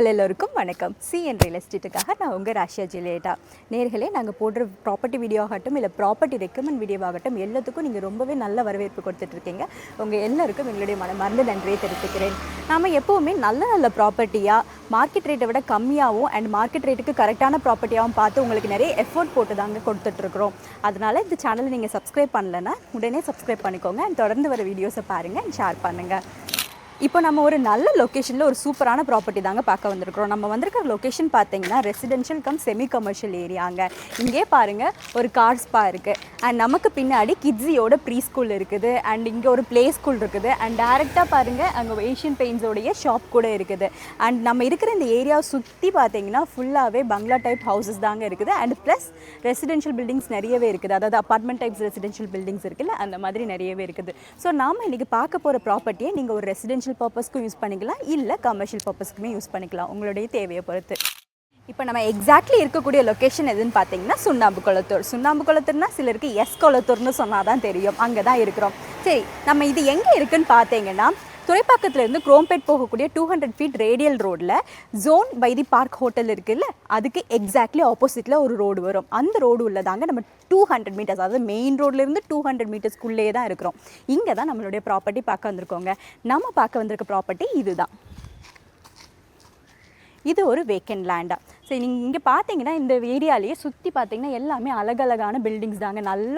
நேர்கள் எல்லோருக்கும் வணக்கம். சிஎன் ரியல் எஸ்டேட்டுக்காக நான் உங்கள் ராஷியா ஜிலேட்டா. நேர்களே, நாங்கள் போடுற ப்ராப்பர்ட்டி வீடியோ ஆகட்டும் இல்லை ப்ராப்பர்ட்டி ரெக்கமெண்ட் வீடியோவாகட்டும் எல்லாத்துக்கும் நீங்கள் ரொம்பவே நல்ல வரவேற்பு கொடுத்துட்ருக்கீங்க. உங்கள் எல்லாருக்கும் எங்களுடைய மனமார்ந்த நன்றியை தெரிவித்துக்கிறேன். நாம் எப்போவுமே நல்ல ப்ராப்பர்ட்டியாக மார்க்கெட் ரேட்டை விட கம்மியாகவும் அண்ட் மார்க்கெட் ரேட்டுக்கு கரெக்டான ப்ராப்பர்ட்டியாகவும் பார்த்து உங்களுக்கு நிறைய எஃபோர்ட் போட்டு தாங்க கொடுத்துட்ருக்குறோம். அதனால் இந்த சேனலை நீங்கள் சப்ஸ்கிரைப் பண்ணலைன்னா உடனே சப்ஸ்கிரைப் பண்ணிக்கோங்க அண்ட் தொடர்ந்து வர வீடியோஸை பாருங்கள் அண்ட் ஷேர் பண்ணுங்கள். இப்போ நம்ம ஒரு நல்ல லொக்கேஷனில் ஒரு சூப்பரான ப்ராப்பர்ட்டி தாங்க பார்க்க வந்திருக்கிறோம். நம்ம வந்திருக்கிற லொக்கேஷன் பார்த்தீங்கன்னா ரெசிடென்ஷியல் கம் செமி கமர்ஷியல் ஏரியாங்க. இங்கே பாருங்கள், ஒரு கார் ஸ்பா இருக்குது அண்ட் நமக்கு பின்னாடி கிட்ஸியோட ப்ரீ ஸ்கூல் இருக்குது அண்ட் இங்கே ஒரு ப்ளே ஸ்கூல் இருக்குது அண்ட் டேரெக்டாக பாருங்கள் அங்கே ஏஷியன் பெயிண்ட்ஸோடைய ஷாப் கூட இருக்குது. அண்ட் நம்ம இருக்கிற இந்த ஏரியாவை சுற்றி பார்த்தீங்கன்னா ஃபுல்லாகவே பங்களா டைப் ஹவுசஸ் தாங்க இருக்குது அண்ட் ப்ளஸ் ரெசிடென்ஷியல் பில்டிங்ஸ் நிறையவே இருக்குது. அதாவது அப்பார்ட்மெண்ட் டைப்ஸ் ரெசிடென்ஷியல் பில்டிங்ஸ் இருக்குல்ல, அந்த மாதிரி நிறையவே இருக்குது. ஸோ நாம் இன்றைக்கி பார்க்க போகிற ப்ராப்பர்ட்டியை நீங்கள் ஒரு ரெசிடென்ஷியல் பர்பஸ்க்கும் யூஸ் பண்ணிக்கலாம், இல்லை கமர்ஷியல் பர்பஸ்க்குமே யூஸ் பண்ணிக்கலாம், உங்களுடைய தேவையை பொறுத்து. இப்போ நம்ம எக்ஸாக்ட்லி இருக்கக்கூடிய லொக்கேஷன் எதுன்னு பார்த்தீங்கன்னா சுண்ணாம்பு குளத்தூர். சுண்ணாம்பு குளத்தூர்னா சிலருக்கு குளத்தூர்னு சொன்னால் தான் தெரியும், அங்கே தான் இருக்கிறோம். சரி, நம்ம இது எங்கே இருக்குதுன்னு பார்த்தீங்கன்னா துறைப்பாக்கத்துலேருந்து குரோம்பேட் போகக்கூடிய 200 ஃபீட் ரேடியல் ரோடில் zone by the park hotel இருக்குல்ல, அதுக்கு எக்ஸாக்ட்லி ஆப்போசிட்டில் ஒரு ரோடு வரும். அந்த ரோடு உள்ளதாங்க நம்ம 200 மீட்டர்ஸ், அதாவது மெயின் ரோட்லேருந்து 200 மீட்டர்ஸ்க்குள்ளேயே தான் இருக்கிறோம். இங்கே தான் நம்மளுடைய ப்ராப்பர்ட்டி பார்க்க வந்திருக்கோங்க. நம்ம பார்க்க வந்திருக்க ப்ராப்பர்ட்டி இதுதான். இது ஒரு வேக்கண்ட் லேண்டாக. சரி, நீங்கள் இங்கே பார்த்தீங்கன்னா இந்த ஏரியாலேயே சுற்றி பார்த்தீங்கன்னா எல்லாமே அழகழகான பில்டிங்ஸ் தாங்க. நல்ல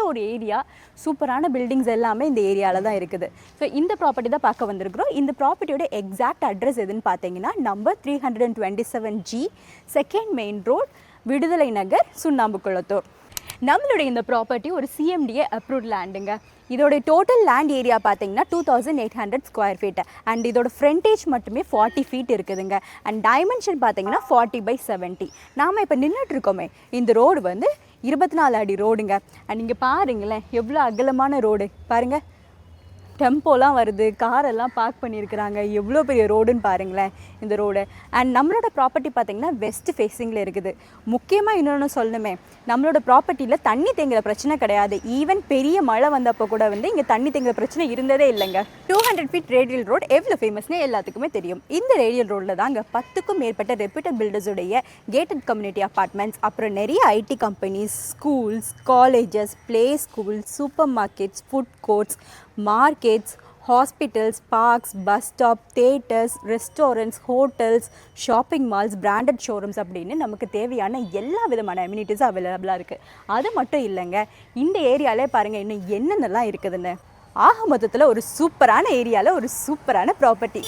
ஒரு ஏரியா, சூப்பரான பில்டிங்ஸ் எல்லாமே இந்த ஏரியாவில் தான் இருக்குது. ஸோ இந்த ப்ராப்பர்ட்டி தான் பார்க்க வந்திருக்கிறோம். இந்த ப்ராப்பர்ட்டியோட எக்ஸாக்ட் அட்ரஸ் எதுன்னு பார்த்தீங்கன்னா number 327G, second main road, விடுதலை நகர், சுண்ணாம்பு குளத்தூர். நம்மளுடைய இந்த ப்ராப்பர்ட்டி ஒரு CMDA அப்ரூவ்ட் லேண்டுங்க. இதோடைய டோட்டல் லேண்ட் ஏரியா பார்த்தீங்கன்னா 2800 ஸ்கொயர் ஃபீட் அண்ட் இதோட ஃப்ரண்டேஜ் மட்டுமே 40 ஃபீட் இருக்குதுங்க. அண்ட் டைமென்ஷன் பார்த்தீங்கன்னா 40/70. நாம் இப்போ நின்றுட்டுருக்கோமே, இந்த ரோடு வந்து 24 அடி ரோடுங்க. அண்ட் இங்கே பாருங்களேன், எவ்வளோ அகலமான ரோடு பாருங்கள். டெம்போலாம் வருது, காரெல்லாம் பார்க் பண்ணியிருக்கிறாங்க. எவ்வளோ பெரிய ரோடுன்னு பாருங்களேன் இந்த ரோடு. அண்ட் நம்மளோட ப்ராப்பர்ட்டி பார்த்திங்கன்னா வெஸ்ட் ஃபேஸிங்கில் இருக்குது. முக்கியமாக இன்னொன்று சொல்லணுமே, நம்மளோட ப்ராப்பர்ட்டியில் தண்ணி தேங்குற பிரச்சனை கிடையாது. ஈவன் பெரிய மழை வந்தப்போ கூட வந்து இங்கே தண்ணி தேங்குற பிரச்சனை இருந்ததே இல்லைங்க. 200 ஃபீட் ரேடியல் ரோடு எவ்வளோ ஃபேமஸ்னு எல்லாத்துக்குமே தெரியும். இந்த ரேடியல் ரோடில் தாங்க 10க்கும் மேற்பட்ட ரெப்யூட்டட் பில்டர்ஸுடைய கேட்டட் கம்யூனிட்டி அப்பார்ட்மெண்ட்ஸ், அப்புறம் நிறைய IT companies, schools, colleges, play schools, super markets, food courts, markets, hospitals, parks, bus stop, theatres, restaurants, hotels, shopping malls, branded showrooms அப்படின்னு நமக்கு தேவையான எல்லா விதமான அம்யூனிட்டிஸும் அவைலபிளாக இருக்குது. அது மட்டும் இல்லைங்க, இந்த ஏரியாவிலே பாருங்கள் இன்னும் என்னென்னலாம் இருக்குதுன்னு. ஆக மொத்தத்தில் ஒரு சூப்பரான ஏரியாவில் ஒரு சூப்பரான ப்ராப்பர்ட்டி.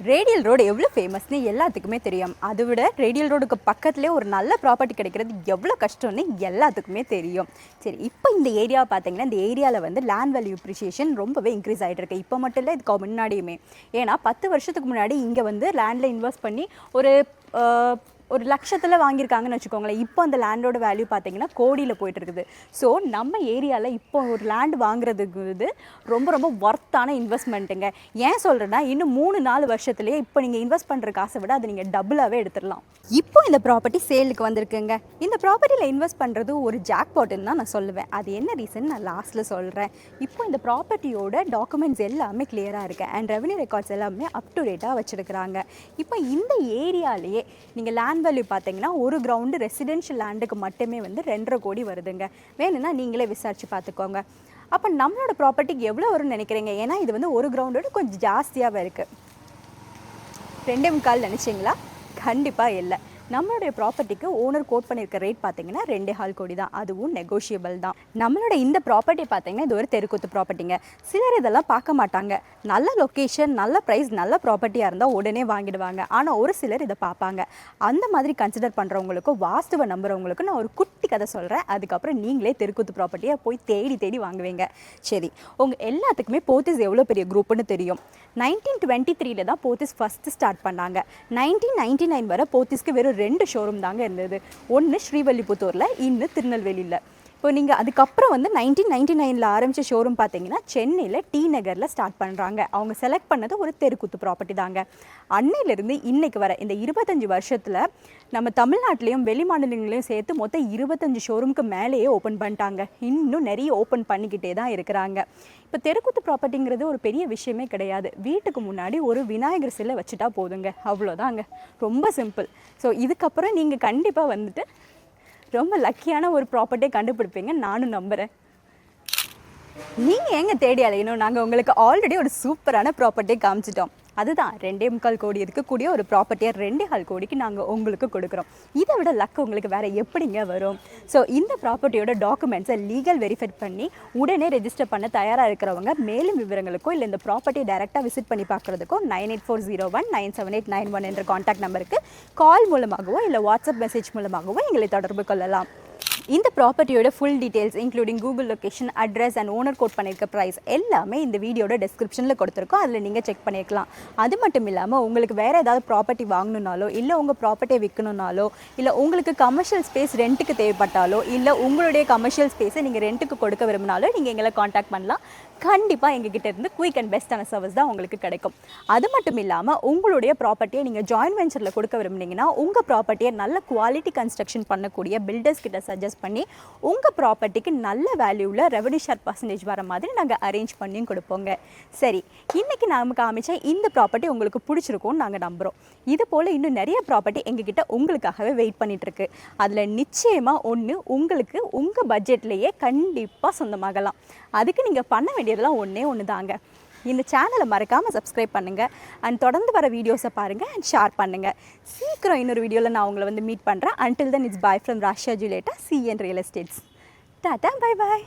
ரேடியல் ரோடு எவ்வளோ ஃபேமஸ்னு எல்லாத்துக்குமே தெரியும். அதை விட ரேடியல் ரோடுக்கு பக்கத்துலேயே ஒரு நல்ல ப்ராப்பர்ட்டி கிடைக்கிறது எவ்வளோ கஷ்டம்னு எல்லாத்துக்குமே தெரியும். சரி, இப்போ இந்த ஏரியாவை பார்த்தீங்கன்னா இந்த ஏரியாவில் வந்து லேண்ட் வேல்யூ அப்ரிஷியேஷன் ரொம்பவே இன்க்ரீஸ் ஆகிட்டு இருக்கு. இப்போ மட்டும் இல்லை, இதுக்கு முன்னாடியுமே. ஏன்னா 10 வருஷத்துக்கு முன்னாடி இங்கே வந்து லேண்டில் இன்வெஸ்ட் பண்ணி ஒரு லட்சத்தில் வாங்கியிருக்காங்கன்னு வச்சுக்கோங்களேன். இப்போ அந்த லேண்டோட வேல்யூ பார்த்தீங்கன்னா கோடியில் போயிட்டு இருக்குது. ஸோ நம்ம ஏரியாவில் இப்போ ஒரு லேண்ட் வாங்குறதுக்கு இது ரொம்ப ஒர்த்தான இன்வெஸ்ட்மெண்ட்டுங்க. ஏன் சொல்கிறேன்னா, இன்னும் 3-4 வருஷத்துலேயே இப்போ நீங்கள் இன்வெஸ்ட் பண்ணுற காசை விட அதை நீங்கள் டபுளாகவே எடுத்துடலாம். இப்போ இந்த ப்ராப்பர்ட்டி சேலுக்கு வந்திருக்குங்க. இந்த ப்ராப்பர்ட்டியில் இன்வெஸ்ட் பண்ணுறது ஒரு ஜாக்பாட்னு தான் நான் சொல்லுவேன். அது என்ன ரீசன் நான் லாஸ்ட்டில் சொல்கிறேன். இப்போ இந்த ப்ராப்பர்ட்டியோட டாக்குமெண்ட்ஸ் எல்லாமே கிளியராக இருக்குது அண்ட் ரெவன்யூ ரெக்கார்ட்ஸ் எல்லாமே அப் டு டேட்டாக வச்சுருக்கிறாங்க. இப்போ இந்த ஏரியாலேயே நீங்கள் லேண்ட் வேல்யூ பார்த்தீங்கன்னா ஒரு கிரவுண்டு ரெசிடென்ஷியல் லேண்டுக்கு மட்டுமே வந்து 2.5 கோடி வருதுங்க. வேணும்னா நீங்களே விசாரித்து பார்த்துக்கோங்க. அப்போ நம்மளோட ப்ராப்பர்ட்டிக்கு எவ்வளோ வரும்னு நினைக்கிறீங்க? ஏன்னா இது வந்து ஒரு கிரவுண்டோட கொஞ்சம் ஜாஸ்தியாகவே இருக்குது. 2.25 நினச்சிங்களா? கண்டிப்பாக இல்லை. நம்மளுடைய ப்ராப்பர்ட்டிக்கு ஓனர் கோட் பண்ணியிருக்க ரேட் பார்த்தீங்கன்னா 2.25 கோடி தான். அதுவும் நெகோஷியபிள் தான். நம்மளோட இந்த ப்ராப்பர்ட்டி பார்த்தீங்கன்னா இது ஒரு தெருக்கூத்து ப்ராப்பர்ட்டிங்க. சிலர் இதெல்லாம் பார்க்க மாட்டாங்க. நல்ல லொக்கேஷன், நல்ல ப்ரைஸ், நல்ல ப்ராப்பர்ட்டியாக இருந்தால் உடனே வாங்கிடுவாங்க. ஆனால் ஒரு சிலர் இதை பார்ப்பாங்க. அந்த மாதிரி கன்சிடர் பண்ணுறவங்களுக்கும் வாஸ்துவை நம்புறவங்களுக்கும் நான் ஒரு குட்டி கதை சொல்கிறேன். அதுக்கப்புறம் நீங்களே தெருக்கூத்து ப்ராப்பர்ட்டியை போய் தேடி வாங்குவீங்க. சரி, உங்கள் எல்லாத்துக்குமே போத்தீஸ் எவ்வளோ பெரிய குரூப்புன்னு தெரியும். 1923 தான் போத்தீஸ் ஃபஸ்ட்டு ஸ்டார்ட் பண்ணாங்க. 1999 வரை போத்தீஸ்க்கு வெறும் 2 ஷோரூம் தாங்க இருந்தது. ஒன்று ஸ்ரீவல்லிபுத்தூரில், இன்னும் திருநெல்வேலியில். இப்போ நீங்கள் அதுக்கப்புறம் வந்து 1999 ஆரம்பித்த ஷோரூம் பார்த்தீங்கன்னா சென்னையில் டி நகரில் ஸ்டார்ட் பண்ணுறாங்க. அவங்க செலக்ட் பண்ணது ஒரு தெருக்கூத்து ப்ராப்பர்ட்டி தாங்க. அன்னையிலேருந்து இன்னைக்கு வர இந்த 25 வருஷத்தில் நம்ம தமிழ்நாட்டிலையும் வெளி மாநிலங்களையும் சேர்த்து மொத்தம் 25 ஷோரூமுக்கு மேலேயே ஓப்பன் பண்ணிட்டாங்க. இன்னும் நிறைய ஓப்பன் பண்ணிக்கிட்டே தான் இருக்கிறாங்க. இப்போ தெருக்கூத்து ப்ராப்பர்ட்டிங்கிறது ஒரு பெரிய விஷயமே கிடையாது. வீட்டுக்கு முன்னாடி ஒரு விநாயகர் சிலை வச்சுட்டா போதுங்க, அவ்வளோதாங்க. ரொம்ப சிம்பிள். ஸோ இதுக்கப்புறம் நீங்கள் கண்டிப்பாக வந்துட்டு ரொம்ப லக்கியான ஒரு ப்ராப்பர்ட்டியை கண்டுபிடிப்பீங்க நானும் நம்புகிறேன். நீங்கள் எங்கே தேடி அலையணும், நாங்கள் உங்களுக்கு ஆல்ரெடி ஒரு சூப்பரான ப்ராப்பர்ட்டியை காமிச்சிட்டோம். அதுதான் 2.25 கோடி இருக்கக்கூடிய ஒரு ப்ராப்பர்ட்டியை 2.25 கோடிக்கு நாங்கள் உங்களுக்கு கொடுக்குறோம். இதை விட லக் உங்களுக்கு வேறு எப்படிங்க வரும்? ஸோ இந்த ப்ராப்பர்ட்டியோட டாக்குமெண்ட்ஸை லீகல் வெரிஃபை பண்ணி உடனே ரெஜிஸ்டர் பண்ண தயாராக இருக்கிறவங்க மேலும் விவரங்களுக்கோ இல்லை இந்த ப்ராப்பர்ட்டியை டைரெக்டாக விசிட் பண்ணி பார்க்குறதுக்கோ 9840197891 என்ற காண்டாக்ட் நம்பருக்கு கால் மூலமாகவோ இல்லை வாட்ஸ்அப் மெசேஜ் மூலமாகவோ எங்களை தொடர்பு கொள்ளலாம். இந்த ப்ராப்பர்ட்டியோட full details including Google location, address and owner quote பண்ணியிருக்க ப்ரைஸ் எல்லாமே இந்த வீடியோட டிஸ்கிரிப்ஷனில் கொடுத்துருக்கோம். அதில் நீங்கள் செக் பண்ணிக்கலாம். அது மட்டும் இல்லாமல் உங்களுக்கு வேறு ஏதாவது ப்ராப்பர்ட்டி வாங்கணுன்னாலோ இல்லை உங்கள் ப்ராப்பர்ட்டியை விற்கணுன்னாலோ இல்லை உங்களுக்கு கமர்ஷியல் ஸ்பேஸ் ரெண்ட்டுக்கு தேவைப்பட்டாலோ இல்லை உங்களுடைய கமர்ஷியல் ஸ்பேஸை நீங்கள் ரெண்ட்டுக்கு கொடுக்க விரும்பினாலோ நீங்கள் எங்களை காண்டாக்ட் பண்ணலாம். கண்டிப்பாக எங்ககிட்ட இருந்து குயிக் அண்ட் பெஸ்ட்டான சர்வீஸ் தான் உங்களுக்கு கிடைக்கும். அது மட்டும் இல்லாமல் உங்களுடைய ப்ராப்பர்ட்டியை நீங்கள் ஜாயின்ட் வெஞ்சரில் கொடுக்க விரும்புனீங்கன்னா உங்கள் ப்ராப்பர்ட்டியை நல்ல குவாலிட்டி கன்ஸ்ட்ரக்ஷன் பண்ணக்கூடிய பில்டர்ஸ் கிட்ட சஜஸ்ட் பண்ணி உங்கள் ப்ராப்பர்ட்டிக்கு நல்ல வேல்யூவில் ரெவன்யூ ஷேர் பர்சன்டேஜ் வர மாதிரி நாங்கள் அரேஞ்ச் பண்ணியும் கொடுப்போங்க. சரி, இன்றைக்கி நாம் காமிச்ச இந்த ப்ராப்பர்ட்டி உங்களுக்கு பிடிச்சிருக்கும்னு நாங்கள் நம்புகிறோம். இது போல் இன்னும் நிறைய ப்ராப்பர்ட்டி எங்ககிட்ட உங்களுக்காகவே வெயிட் பண்ணிகிட்ருக்கு. அதில் நிச்சயமாக ஒன்று உங்களுக்கு உங்கள் பட்ஜெட்லேயே கண்டிப்பாக சொந்தமாகலாம். அதுக்கு நீங்கள் பண்ண வேண்டியதெல்லாம் ஒன்று தாங்க. இந்த சேனலை மறக்காமல் சப்ஸ்கிரைப் பண்ணுங்கள் அண்ட் தொடர்ந்து வர வீடியோஸை பாருங்கள் அண்ட் ஷேர் பண்ணுங்கள். சீக்கிரம் இன்னொரு வீடியோவில் நான் உங்களை வந்து மீட் பண்ணுறேன். Until then it's bye from Rashiya Julietta, CN Real Estates. Tata, bye bye.